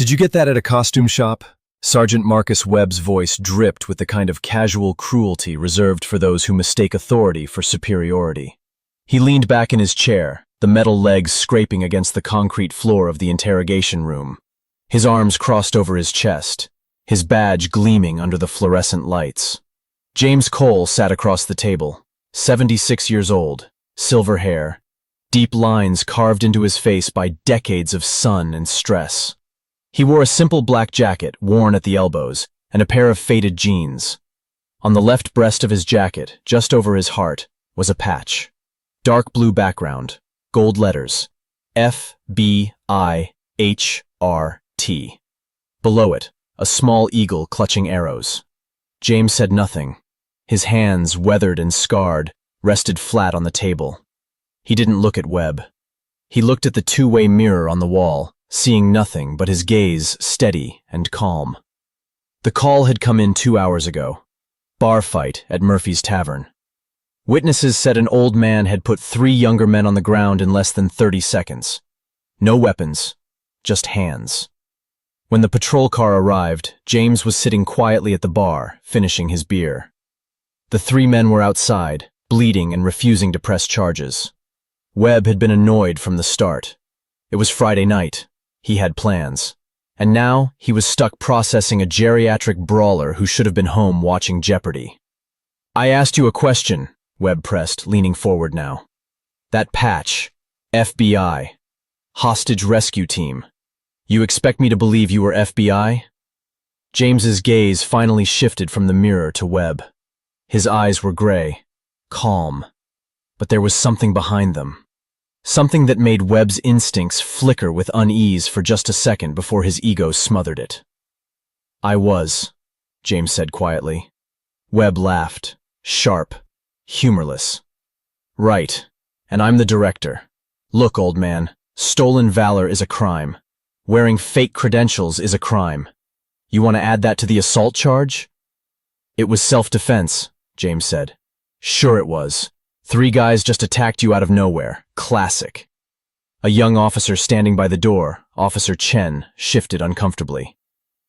Did you get that at a costume shop? Sergeant Marcus Webb's voice dripped with the kind of casual cruelty reserved for those who mistake authority for superiority. He leaned back in his chair, the metal legs scraping against the concrete floor of the interrogation room. His arms crossed over his chest, his badge gleaming under the fluorescent lights. James Cole sat across the table, 76 years old, silver hair, deep lines carved into his face by decades of sun and stress. He wore a simple black jacket, worn at the elbows, and a pair of faded jeans. On the left breast of his jacket, just over his heart, was a patch. Dark blue background, gold letters, FBIHRT. Below it, a small eagle clutching arrows. James said nothing. His hands, weathered and scarred, rested flat on the table. He didn't look at Webb. He looked at the two-way mirror on the wall, seeing nothing but his gaze steady and calm. The call had come in 2 hours ago. Bar fight at Murphy's Tavern. Witnesses said an old man had put 3 younger men on the ground in less than 30 seconds. No weapons, just hands. When the patrol car arrived, James was sitting quietly at the bar, finishing his beer. The 3 men were outside, bleeding and refusing to press charges. Webb had been annoyed from the start. It was Friday night. He had plans. And now he was stuck processing a geriatric brawler who should have been home watching Jeopardy. "I asked you a question," Webb pressed, leaning forward now. "That patch, FBI, hostage rescue team. You expect me to believe you were FBI?" James's gaze finally shifted from the mirror to Webb. His eyes were gray, calm, but there was something behind them. Something that made Webb's instincts flicker with unease for just a second before his ego smothered it. "I was," James said quietly. Webb laughed, sharp, humorless. "Right, and I'm the director. Look, old man, stolen valor is a crime. Wearing fake credentials is a crime. You want to add that to the assault charge?" "It was self-defense," James said. "Sure it was. 3 guys just attacked you out of nowhere. Classic." A young officer standing by the door, Officer Chen, shifted uncomfortably.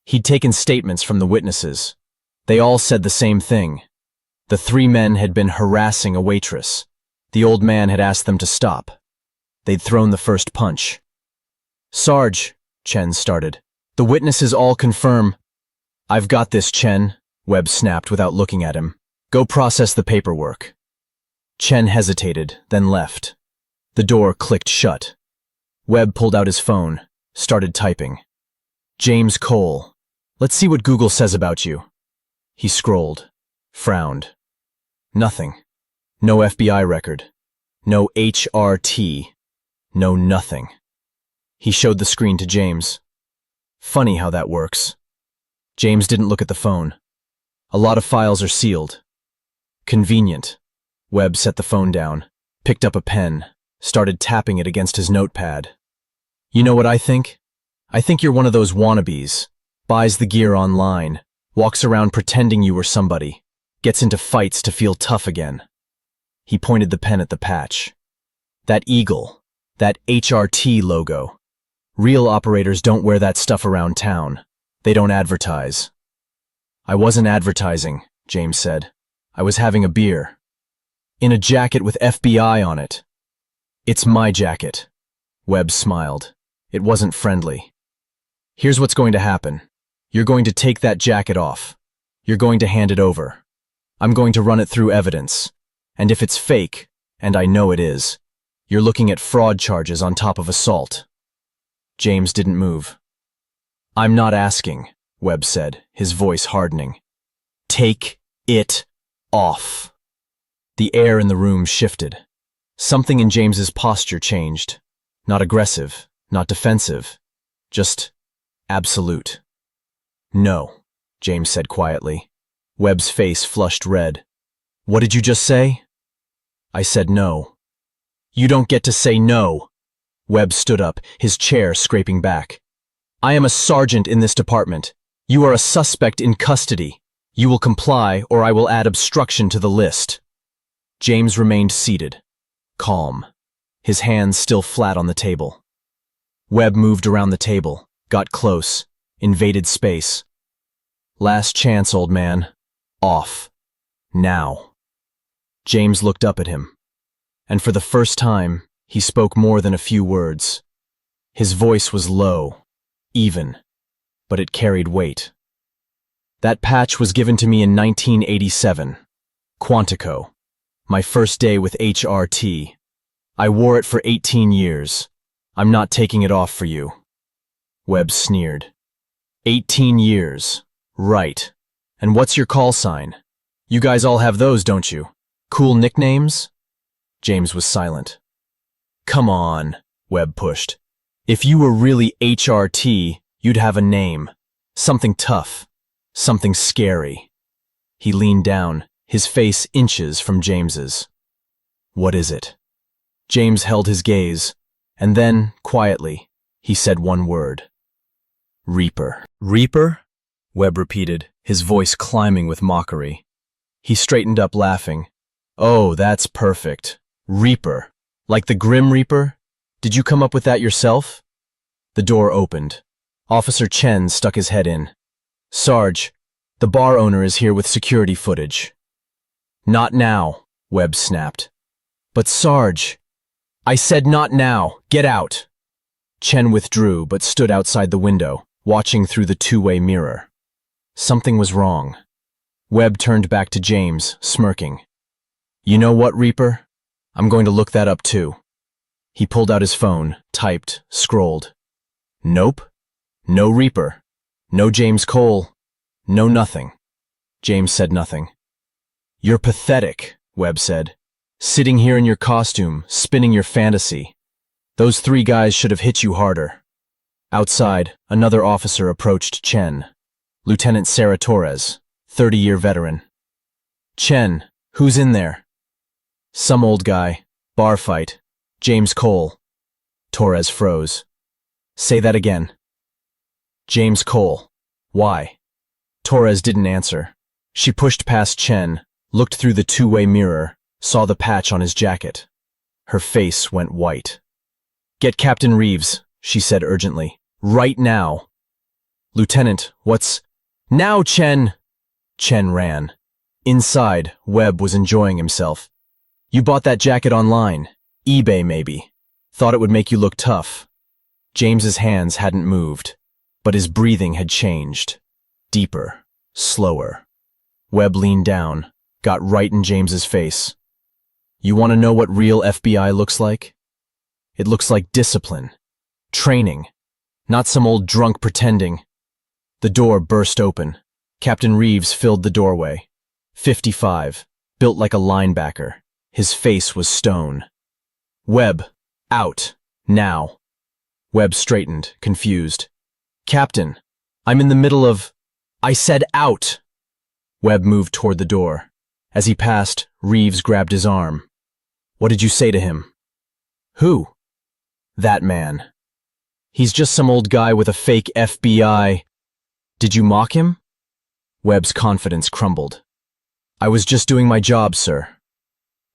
He'd taken statements from the witnesses. They all said the same thing. The 3 men had been harassing a waitress. The old man had asked them to stop. They'd thrown the first punch. "Sarge," Chen started, "the witnesses all confirm—" "I've got this, Chen," Webb snapped without looking at him. "Go process the paperwork." Chen hesitated, then left. The door clicked shut. Webb pulled out his phone, started typing. "James Cole. Let's see what Google says about you." He scrolled, frowned. Nothing. No FBI record. No HRT. No nothing. He showed the screen to James. "Funny how that works." James didn't look at the phone. "A lot of files are sealed." "Convenient." Webb set the phone down, picked up a pen, started tapping it against his notepad. "You know what I think? I think you're one of those wannabes. Buys the gear online, walks around pretending you were somebody, gets into fights to feel tough again." He pointed the pen at the patch. "That eagle, that HRT logo. Real operators don't wear that stuff around town. They don't advertise." "I wasn't advertising," James said. "I was having a beer. In a jacket with FBI on it." "It's my jacket." Webb smiled. It wasn't friendly. "Here's what's going to happen. You're going to take that jacket off. You're going to hand it over. I'm going to run it through evidence. And if it's fake, and I know it is, you're looking at fraud charges on top of assault." James didn't move. "I'm not asking," Webb said, his voice hardening. "Take it off." The air in the room shifted. Something in James's posture changed. Not aggressive, not defensive, just absolute. "No," James said quietly. Webb's face flushed red. "What did you just say?" "I said no." "You don't get to say no." Webb stood up, his chair scraping back. "I am a sergeant in this department. You are a suspect in custody. You will comply, or I will add obstruction to the list." James remained seated, calm, his hands still flat on the table. Webb moved around the table, got close, invaded space. Last chance, old man. Off. Now. James looked up at him, and for the first time, he spoke more than a few words. His voice was low, even, but it carried weight. That patch was given to me in 1987. Quantico. My first day with HRT. I wore it for 18 years. I'm not taking it off for you. Webb sneered. 18 years. Right. And what's your call sign? You guys all have those, don't you? Cool nicknames? James was silent. Come on, Webb pushed. If you were really HRT, you'd have a name. Something tough. Something scary. He leaned down, his face inches from James's. What is it? James held his gaze, and then, quietly, he said one word. Reaper. Reaper? Webb repeated, his voice climbing with mockery. He straightened up, laughing. Oh, that's perfect. Reaper. Like the Grim Reaper? Did you come up with that yourself? The door opened. Officer Chen stuck his head in. Sarge, the bar owner is here with security footage. Not now, Webb snapped. But Sarge, I said not now. Get out. Chen withdrew but stood outside the window, watching through the two-way mirror. Something was wrong. Webb turned back to James, smirking. You know what, Reaper? I'm going to look that up too. He pulled out his phone, typed, scrolled. Nope. No Reaper. No James Cole. No nothing. James said nothing. You're pathetic, Webb said. Sitting here in your costume, spinning your fantasy. Those three guys should have hit you harder. Outside, another officer approached Chen. Lieutenant Sarah Torres, 30-year veteran. Chen, who's in there? Some old guy. Bar fight. James Cole. Torres froze. Say that again. James Cole. Why? Torres didn't answer. She pushed past Chen, looked through the two-way mirror, saw the patch on his jacket. Her face went white. Get Captain Reeves, she said urgently. Right now. Lieutenant, what's... Now, Chen! Chen ran. Inside, Webb was enjoying himself. You bought that jacket online. eBay, maybe. Thought it would make you look tough. James's hands hadn't moved, but his breathing had changed. Deeper, slower. Webb leaned down, got right in James's face. You want to know what real FBI looks like? It looks like discipline, training, not some old drunk pretending. The door burst open. Captain Reeves filled the doorway. 55, built like a linebacker. His face was stone. Webb, out, now. Webb straightened, confused. Captain, I'm in the middle of... I said out! Webb moved toward the door. As he passed, Reeves grabbed his arm. What did you say to him? Who? That man. He's just some old guy with a fake FBI. Did you mock him? Webb's confidence crumbled. I was just doing my job, sir.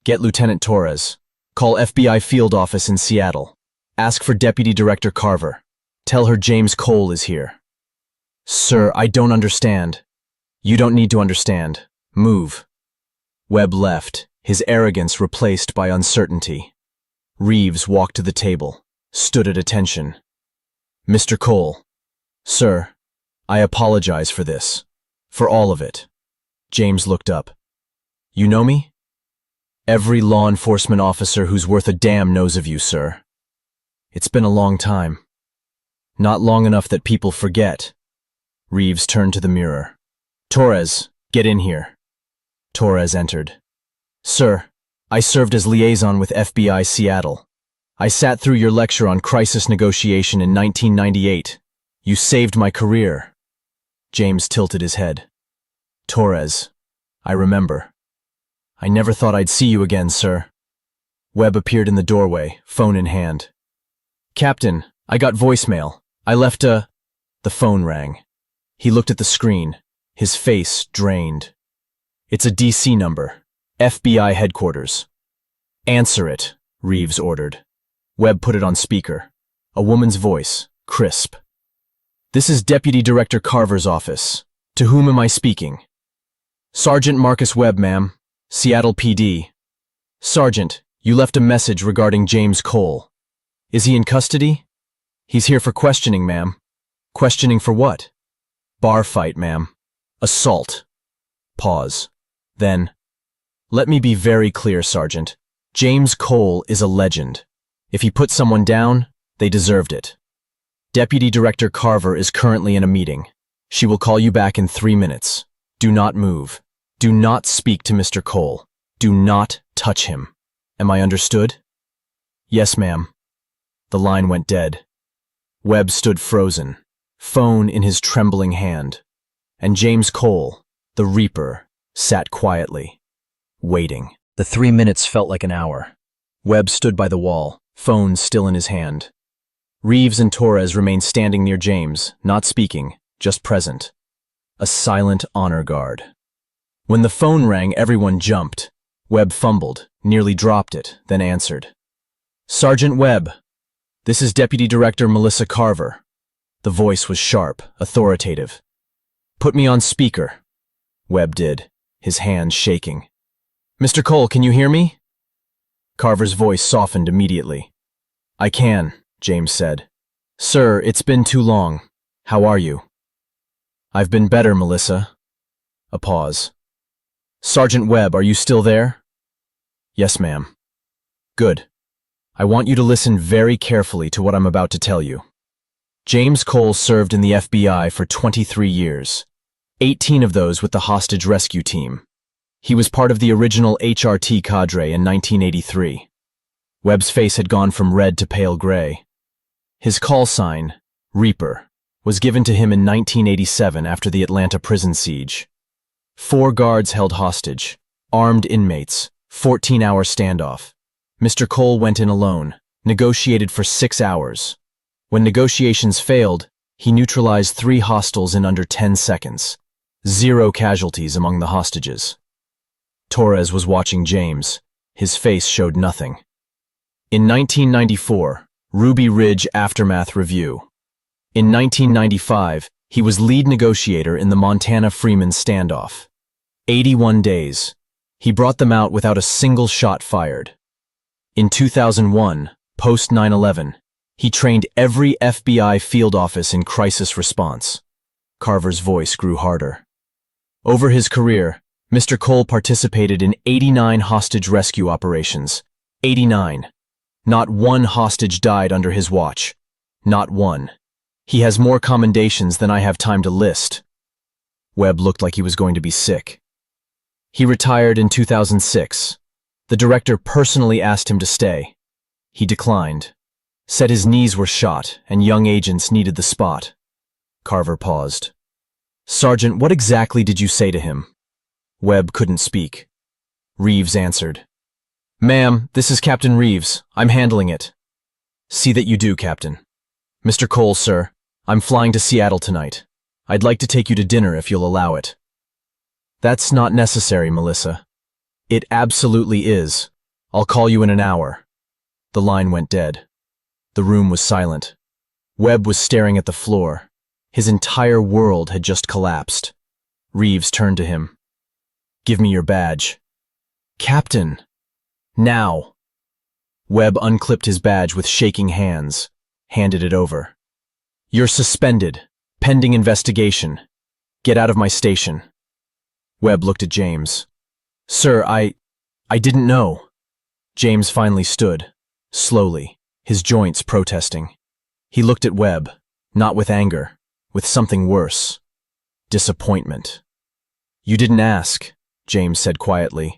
Get Lieutenant Torres. Call FBI field office in Seattle. Ask for Deputy Director Carver. Tell her James Cole is here. Sir, I don't understand. You don't need to understand. Move. Webb left, his arrogance replaced by uncertainty. Reeves walked to the table, stood at attention. Mr. Cole. Sir, I apologize for this. For all of it. James looked up. You know me? Every law enforcement officer who's worth a damn knows of you, sir. It's been a long time. Not long enough that people forget. Reeves turned to the mirror. Torres, get in here. Torres entered. Sir, I served as liaison with FBI Seattle. I sat through your lecture on crisis negotiation in 1998. You saved my career. James tilted his head. Torres, I remember. I never thought I'd see you again, sir. Webb appeared in the doorway, phone in hand. Captain, I got voicemail. I left a... The phone rang. He looked at the screen, his face drained. It's a DC number. FBI headquarters. Answer it, Reeves ordered. Webb put it on speaker. A woman's voice, crisp. This is Deputy Director Carver's office. To whom am I speaking? Sergeant Marcus Webb, ma'am. Seattle PD. Sergeant, you left a message regarding James Cole. Is he in custody? He's here for questioning, ma'am. Questioning for what? Bar fight, ma'am. Assault. Pause. Then, let me be very clear, Sergeant. James Cole is a legend. If he put someone down, they deserved it. Deputy Director Carver is currently in a meeting. She will call you back in 3 minutes. Do not move. Do not speak to Mr. Cole. Do not touch him. Am I understood? Yes, ma'am. The line went dead. Webb stood frozen, phone in his trembling hand. And James Cole, the Reaper, sat quietly, waiting. The 3 minutes felt like an hour. Webb stood by the wall, phone still in his hand. Reeves and Torres remained standing near James, not speaking, just present. A silent honor guard. When the phone rang, everyone jumped. Webb fumbled, nearly dropped it, then answered. Sergeant Webb, this is Deputy Director Melissa Carver. The voice was sharp, authoritative. Put me on speaker. Webb did, his hands shaking. Mr. Cole, can you hear me? Carver's voice softened immediately. I can, James said. Sir, it's been too long. How are you? I've been better, Melissa. A pause. Sergeant Webb, are you still there? Yes, ma'am. Good. I want you to listen very carefully to what I'm about to tell you. James Cole served in the FBI for 23 years, 18 of those with the hostage rescue team. He was part of the original HRT cadre in 1983. Webb's face had gone from red to pale gray. His call sign, REAPER, was given to him in 1987 after the Atlanta prison siege. 4 guards held hostage, armed inmates, 14-hour standoff. Mr. Cole went in alone, negotiated for 6 hours. When negotiations failed, he neutralized 3 hostiles in under 10 seconds. 0 casualties among the hostages. Torres was watching James. His face showed nothing. In 1994, Ruby Ridge Aftermath Review. In 1995, he was lead negotiator in the Montana-Freeman standoff. 81 days. He brought them out without a single shot fired. In 2001, post 9/11, he trained every FBI field office in crisis response. Carver's voice grew harder. Over his career, Mr. Cole participated in 89 hostage rescue operations. 89. Not one hostage died under his watch. Not one. He has more commendations than I have time to list. Webb looked like he was going to be sick. He retired in 2006. The director personally asked him to stay. He declined. Said his knees were shot and young agents needed the spot. Carver paused. Sergeant, what exactly did you say to him? Webb couldn't speak. Reeves answered. Ma'am, this is Captain Reeves. I'm handling it. See that you do, Captain. Mr. Cole, sir, I'm flying to Seattle tonight. I'd like to take you to dinner if you'll allow it. That's not necessary, Melissa. It absolutely is. I'll call you in an hour. The line went dead. The room was silent. Webb was staring at the floor. His entire world had just collapsed. Reeves turned to him. Give me your badge. Captain. Now. Webb unclipped his badge with shaking hands, handed it over. You're suspended, pending investigation. Get out of my station. Webb looked at James. Sir, I didn't know. James finally stood, slowly, his joints protesting. He looked at Webb, not with anger, with something worse. Disappointment. You didn't ask, James said quietly.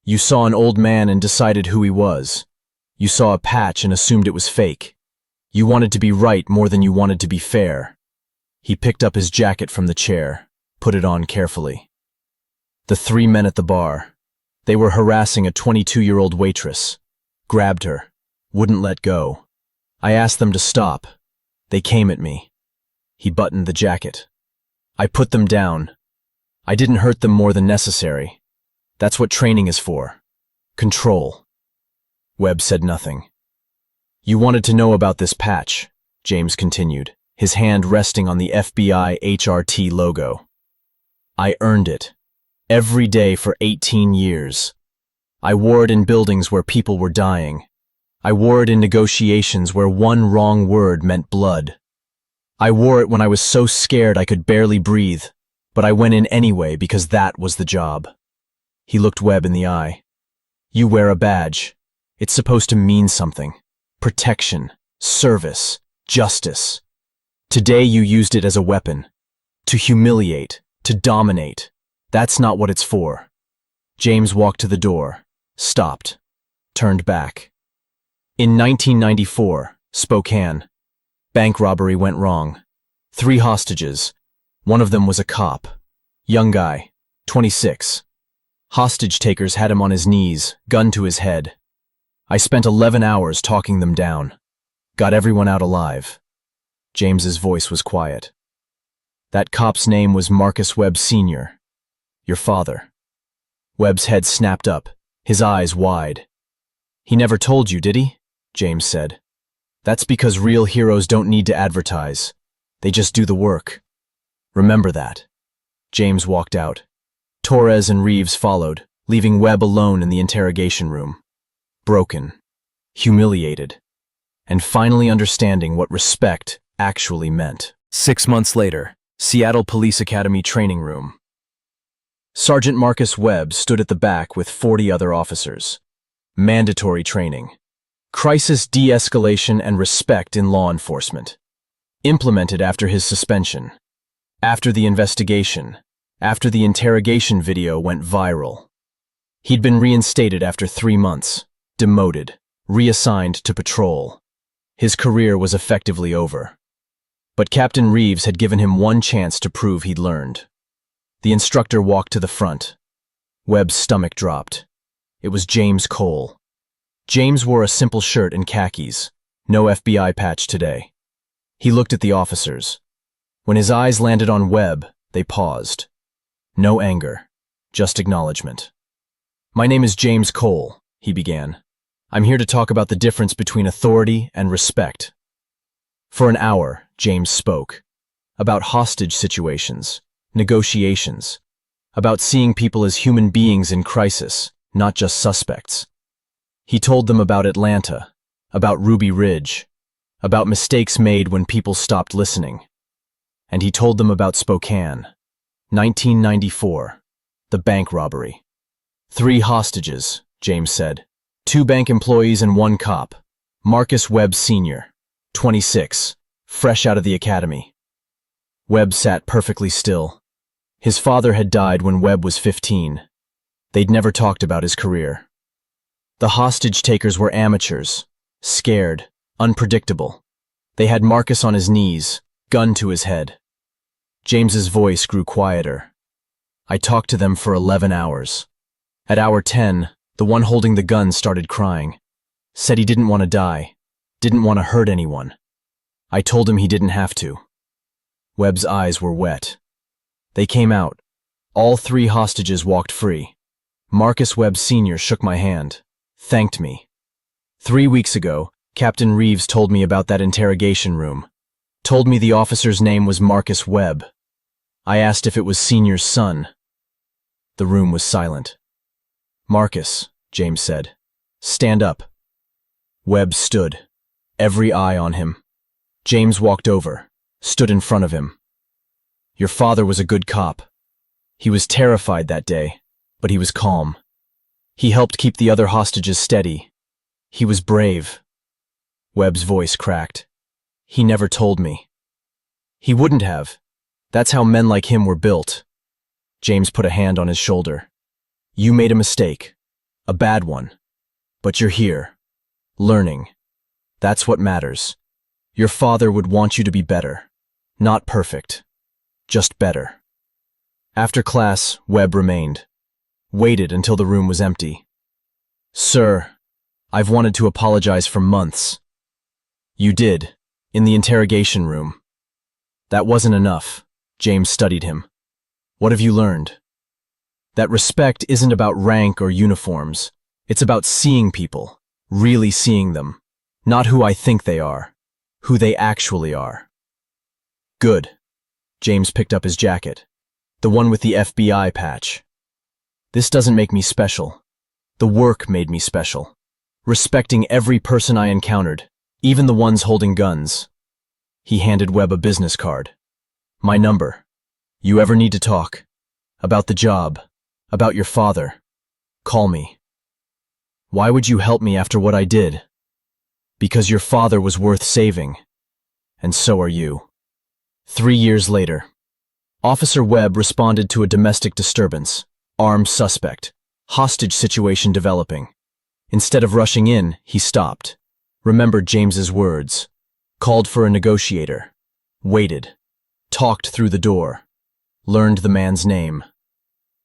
You saw an old man and decided who he was. You saw a patch and assumed it was fake. You wanted to be right more than you wanted to be fair. He picked up his jacket from the chair, put it on carefully. The 3 men at the bar. They were harassing a 22-year-old waitress. Grabbed her. Wouldn't let go. I asked them to stop. They came at me. He buttoned the jacket. I put them down. I didn't hurt them more than necessary. That's what training is for. Control. Webb said nothing. You wanted to know about this patch, James continued, his hand resting on the FBI HRT logo. I earned it. Every day for 18 years. I wore it in buildings where people were dying. I wore it in negotiations where one wrong word meant blood. I wore it when I was so scared I could barely breathe, but I went in anyway because that was the job. He looked Webb in the eye. You wear a badge. It's supposed to mean something. Protection, service, justice. Today you used it as a weapon. To humiliate, to dominate. That's not what it's for. James walked to the door, stopped, turned back. In 1994, Spokane. Bank robbery went wrong. 3 hostages. One of them was a cop. Young guy, 26. Hostage takers had him on his knees, gun to his head. I spent 11 hours talking them down. Got everyone out alive. James's voice was quiet. That cop's name was Marcus Webb Sr., your father. Webb's head snapped up, his eyes wide. He never told you, did he? James said. That's because real heroes don't need to advertise. They just do the work. Remember that. James walked out. Torres and Reeves followed, leaving Webb alone in the interrogation room. Broken, humiliated, and finally understanding what respect actually meant. 6 months later, Seattle Police Academy training room. Sergeant Marcus Webb stood at the back with 40 other officers. Mandatory training. Crisis de-escalation and respect in law enforcement. Implemented after his suspension. After the investigation. After the interrogation video went viral. He'd been reinstated after 3 months. Demoted. Reassigned to patrol. His career was effectively over. But Captain Reeves had given him one chance to prove he'd learned. The instructor walked to the front. Webb's stomach dropped. It was James Cole. James wore a simple shirt and khakis. No FBI patch today. He looked at the officers. When his eyes landed on Webb, they paused. No anger, just acknowledgement. My name is James Cole, he began. I'm here to talk about the difference between authority and respect. For an hour, James spoke. About hostage situations, negotiations. About seeing people as human beings in crisis, not just suspects. He told them about Atlanta, about Ruby Ridge, about mistakes made when people stopped listening. And he told them about Spokane, 1994, the bank robbery. 3 hostages, James said. 2 bank employees and 1 cop. Marcus Webb Sr., 26, fresh out of the academy. Webb sat perfectly still. His father had died when Webb was 15. They'd never talked about his career. The hostage takers were amateurs, scared, unpredictable. They had Marcus on his knees, gun to his head. James's voice grew quieter. I talked to them for 11 hours. At hour 10, the one holding the gun started crying. Said he didn't want to die, didn't want to hurt anyone. I told him he didn't have to. Webb's eyes were wet. They came out. All 3 hostages walked free. Marcus Webb Sr. shook my hand, thanked me. 3 weeks ago, Captain Reeves told me about that interrogation room. Told me the officer's name was Marcus Webb. I asked if it was Senior's son. The room was silent. Marcus, James said. Stand up. Webb stood, every eye on him. James walked over, stood in front of him. Your father was a good cop. He was terrified that day, but he was calm. He helped keep the other hostages steady. He was brave. Webb's voice cracked. He never told me. He wouldn't have. That's how men like him were built. James put a hand on his shoulder. You made a mistake. A bad one. But you're here. Learning. That's what matters. Your father would want you to be better. Not perfect. Just better. After class, Webb remained. Waited until the room was empty. Sir, I've wanted to apologize for months. You did, in the interrogation room. That wasn't enough. James studied him. What have you learned? That respect isn't about rank or uniforms. It's about seeing people, really seeing them. Not who I think they are, who they actually are. Good. James picked up his jacket. The one with the FBI patch. This doesn't make me special. The work made me special. Respecting every person I encountered, even the ones holding guns. He handed Webb a business card. My number. You ever need to talk? About the job. About your father. Call me. Why would you help me after what I did? Because your father was worth saving. And so are you. 3 years later. Officer Webb responded to a domestic disturbance. Armed suspect. Hostage situation developing. Instead of rushing in, he stopped. Remembered James's words. Called for a negotiator. Waited. Talked through the door. Learned the man's name.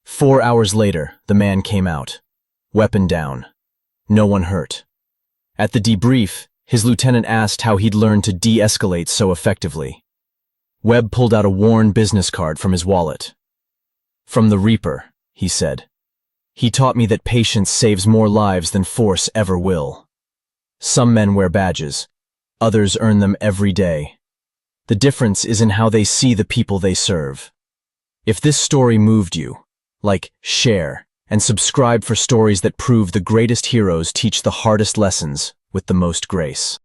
4 hours later, the man came out. Weapon down. No one hurt. At the debrief, his lieutenant asked how he'd learned to de-escalate so effectively. Webb pulled out a worn business card from his wallet. From the REAPER, he said. He taught me that patience saves more lives than force ever will. Some men wear badges. Others earn them every day. The difference is in how they see the people they serve. If this story moved you, like, share, and subscribe for stories that prove the greatest heroes teach the hardest lessons with the most grace.